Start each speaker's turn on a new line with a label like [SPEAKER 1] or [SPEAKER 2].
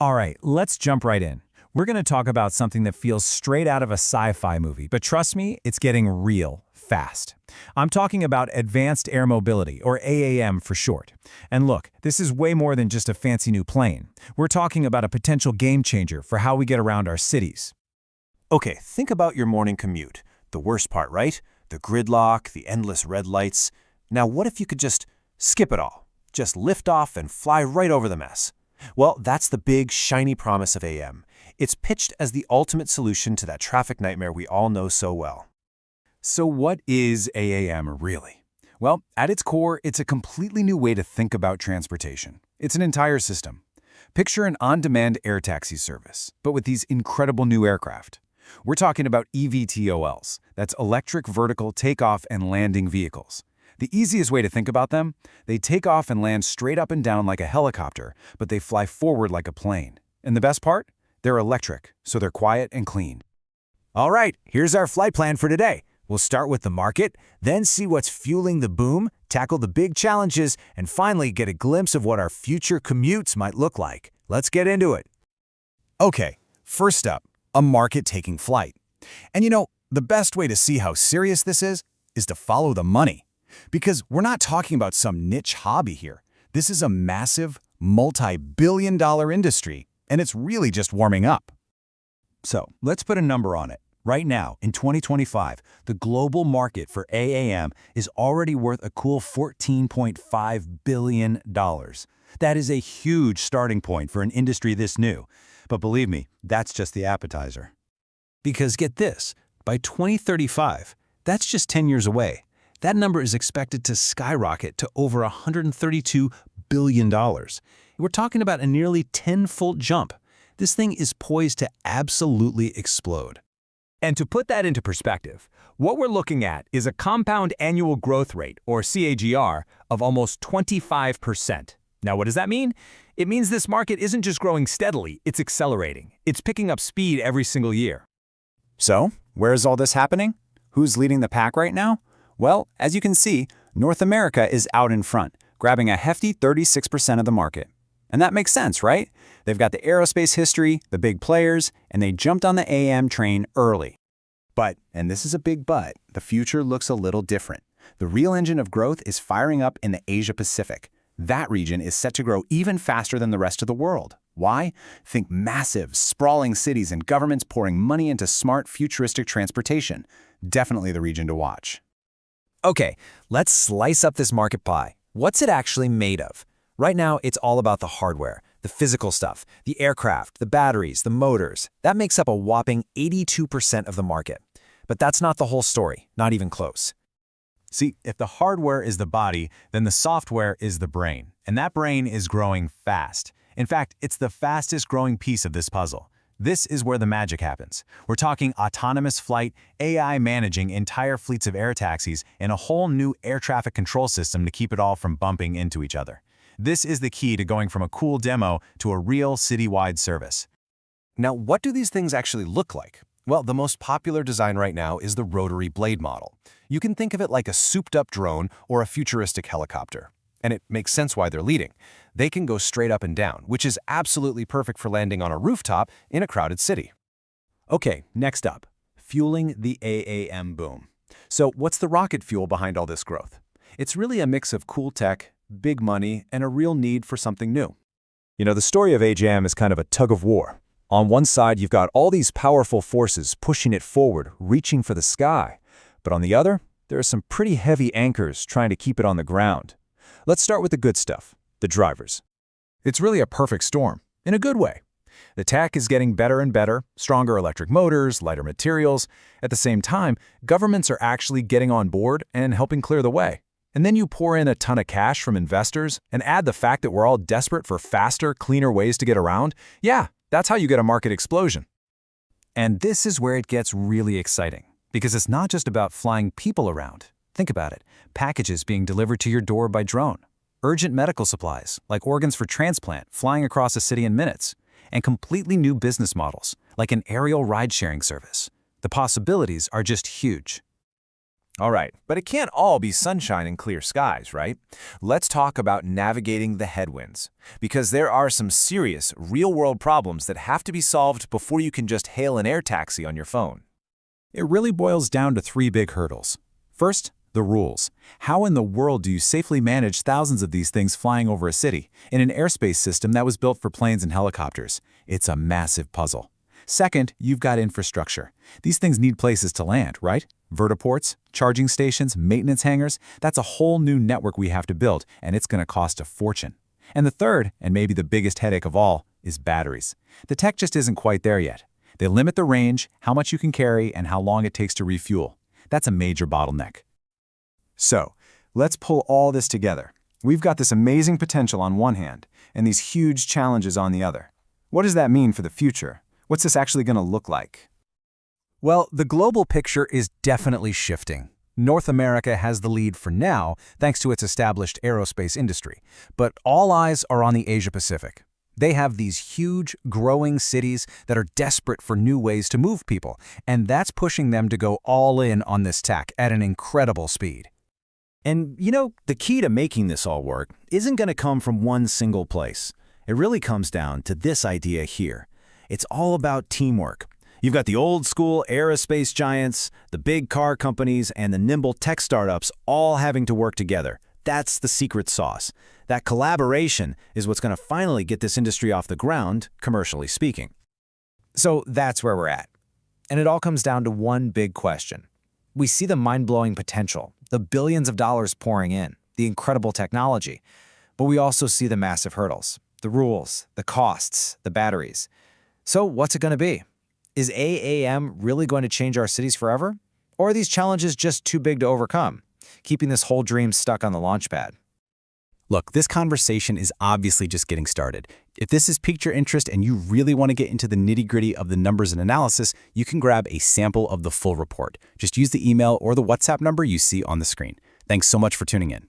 [SPEAKER 1] All right, let's jump right in. We're going to talk about something that feels straight out of a sci-fi movie, but trust me, it's getting real fast. I'm talking about advanced air mobility, or AAM for short. And look, this is way more than just a fancy new plane. We're talking about a potential game changer for how we get around our cities.
[SPEAKER 2] Okay, think about your morning commute. The worst part, right? The gridlock, the endless red lights. Now, what if you could just skip it all? Just lift off and fly right over the mess. Well, that's the big, shiny promise of AM. It's pitched as the ultimate solution to that traffic nightmare we all know so well.
[SPEAKER 1] So what is AAM really? Well, at its core, it's a completely new way to think about transportation. It's an entire system. Picture an on-demand air taxi service, but with these incredible new aircraft. We're talking about eVTOLs, that's electric vertical takeoff and landing vehicles. The easiest way to think about them, they take off and land straight up and down like a helicopter, but they fly forward like a plane. And the best part? They're electric, so they're quiet and clean.
[SPEAKER 3] All right, here's our flight plan for today. We'll start with the market, then see what's fueling the boom, tackle the big challenges, and finally get a glimpse of what our future commutes might look like. Let's get into it.
[SPEAKER 1] Okay, first up, a market taking flight. And you know, the best way to see how serious this is to follow the money. Because we're not talking about some niche hobby here. This is a massive, multi-billion-dollar industry, and it's really just warming up. So let's put a number on it. Right now, in 2025, the global market for AAM is already worth a cool $14.5 billion. That is a huge starting point for an industry this new. But believe me, that's just the appetizer. Because get this, by 2035, that's just 10 years away. That number is expected to skyrocket to over $132 billion. We're talking about a nearly 10-fold jump. This thing is poised to absolutely explode.
[SPEAKER 3] And to put that into perspective, what we're looking at is a compound annual growth rate, or CAGR, of almost 25%. Now, what does that mean? It means this market isn't just growing steadily, it's accelerating. It's picking up speed every single year.
[SPEAKER 1] So, where is all this happening? Who's leading the pack right now? Well, as you can see, North America is out in front, grabbing a hefty 36% of the market. And that makes sense, right? They've got the aerospace history, the big players, and they jumped on the AM train early. But, and this is a big but, the future looks a little different. The real engine of growth is firing up in the Asia-Pacific. That region is set to grow even faster than the rest of the world. Why? Think massive, sprawling cities and governments pouring money into smart, futuristic transportation. Definitely the region to watch.
[SPEAKER 3] Okay, let's slice up this market pie. What's it actually made of? Right now, it's all about the hardware, the physical stuff, the aircraft, the batteries, the motors. That makes up a whopping 82% of the market. But that's not the whole story, not even close.
[SPEAKER 1] See, if the hardware is the body, then the software is the brain. And that brain is growing fast. In fact, it's the fastest growing piece of this puzzle. This is where the magic happens. We're talking autonomous flight, AI managing entire fleets of air taxis, and a whole new air traffic control system to keep it all from bumping into each other. This is the key to going from a cool demo to a real citywide service.
[SPEAKER 2] Now, what do these things actually look like? Well, the most popular design right now is the rotary blade model. You can think of it like a souped-up drone or a futuristic helicopter. And it makes sense why they're leading. They can go straight up and down, which is absolutely perfect for landing on a rooftop in a crowded city.
[SPEAKER 3] Okay, next up, fueling the AAM boom. So what's the rocket fuel behind all this growth? It's really a mix of cool tech, big money, and a real need for something new.
[SPEAKER 4] You know, the story of AJM is kind of a tug of war. On one side, you've got all these powerful forces pushing it forward, reaching for the sky. But on the other, there are some pretty heavy anchors trying to keep it on the ground. Let's start with the good stuff, the drivers.
[SPEAKER 1] It's really a perfect storm, in a good way. The tech is getting better and better, stronger electric motors, lighter materials. At the same time, governments are actually getting on board and helping clear the way. And then you pour in a ton of cash from investors and add the fact that we're all desperate for faster, cleaner ways to get around. Yeah, that's how you get a market explosion. And this is where it gets really exciting, because it's not just about flying people around. Think about it. Packages being delivered to your door by drone. Urgent medical supplies, like organs for transplant, flying across a city in minutes. And completely new business models, like an aerial ride-sharing service. The possibilities are just huge.
[SPEAKER 2] All right, but it can't all be sunshine and clear skies, right? Let's talk about navigating the headwinds, because there are some serious, real-world problems that have to be solved before you can just hail an air taxi on your phone.
[SPEAKER 1] It really boils down to three big hurdles. First, the rules. How in the world do you safely manage thousands of these things flying over a city in an airspace system that was built for planes and helicopters? It's a massive puzzle. Second, you've got infrastructure. These things need places to land, right? Vertiports, charging stations, maintenance hangars, that's a whole new network we have to build, and it's going to cost a fortune. And the third, and maybe the biggest headache of all, is batteries. The tech just isn't quite there yet. They limit the range, how much you can carry, and how long it takes to refuel. That's a major bottleneck. So, let's pull all this together. We've got this amazing potential on one hand, and these huge challenges on the other. What does that mean for the future? What's this actually going to look like?
[SPEAKER 3] Well, the global picture is definitely shifting. North America has the lead for now, thanks to its established aerospace industry. But all eyes are on the Asia-Pacific. They have these huge, growing cities that are desperate for new ways to move people, and that's pushing them to go all in on this tech at an incredible speed.
[SPEAKER 5] And, you know, the key to making this all work isn't going to come from one single place. It really comes down to this idea here. It's all about teamwork. You've got the old-school aerospace giants, the big car companies, and the nimble tech startups all having to work together. That's the secret sauce. That collaboration is what's going to finally get this industry off the ground, commercially speaking.
[SPEAKER 3] So that's where we're at. And it all comes down to one big question. We see the mind-blowing potential, the billions of dollars pouring in, the incredible technology, but we also see the massive hurdles, the rules, the costs, the batteries. So what's it going to be? Is AAM really going to change our cities forever? Or are these challenges just too big to overcome, keeping this whole dream stuck on the launch pad?
[SPEAKER 1] Look, this conversation is obviously just getting started. If this has piqued your interest and you really want to get into the nitty-gritty of the numbers and analysis, you can grab a sample of the full report. Just use the email or the WhatsApp number you see on the screen. Thanks so much for tuning in.